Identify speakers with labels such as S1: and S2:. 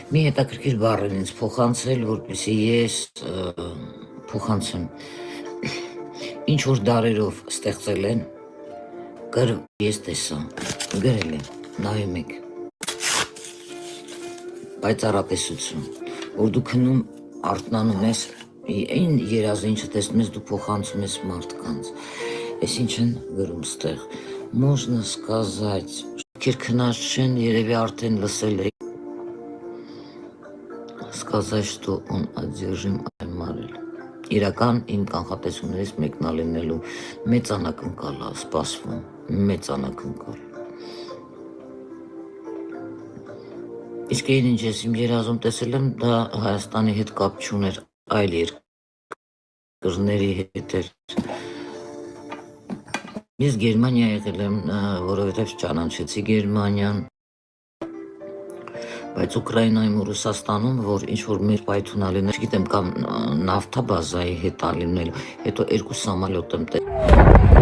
S1: Մի հետաքրքիր բառ են ինձ փոխանցել, որպեսզի ես փոխանցեմ։ Ինչ որ դարերով ստեղծել են, ես տեսա, գրել են, նայում եք, պայծառատեսություն, որ դու քնում արթնանում ես, այն երազը ինչը տեսնում ես, դու փոխանցում ես մարդկանց։ Ես ինչ են գրում ստեղ, можно сказать, քրքնած չեն, երևի արդեն լսել եք, сказать, что он одержим այմարել։ Իրական իմ կանխատեսումներից մեկն ալինելու մեծ անակնկալ է սպասվում, մեծ անակնկալ։ Իսկ այն ինչ ես իմ երազում տեսել եմ, դա Հայաստանի հետ կապ չուներ, այլ երկրների հետ էր։ Ես Գերմանիա եղել եմ, որովհետև ճանաչեցի Գերմանիան, բայց Ուկրաինայում ու Ռուսաստանում, որ ինչ-որ մեր պայթուն ալինել, չգիտեմ, կամ նավթաբազայի հետ ալինել, հետո 2 սամալյոտ եմ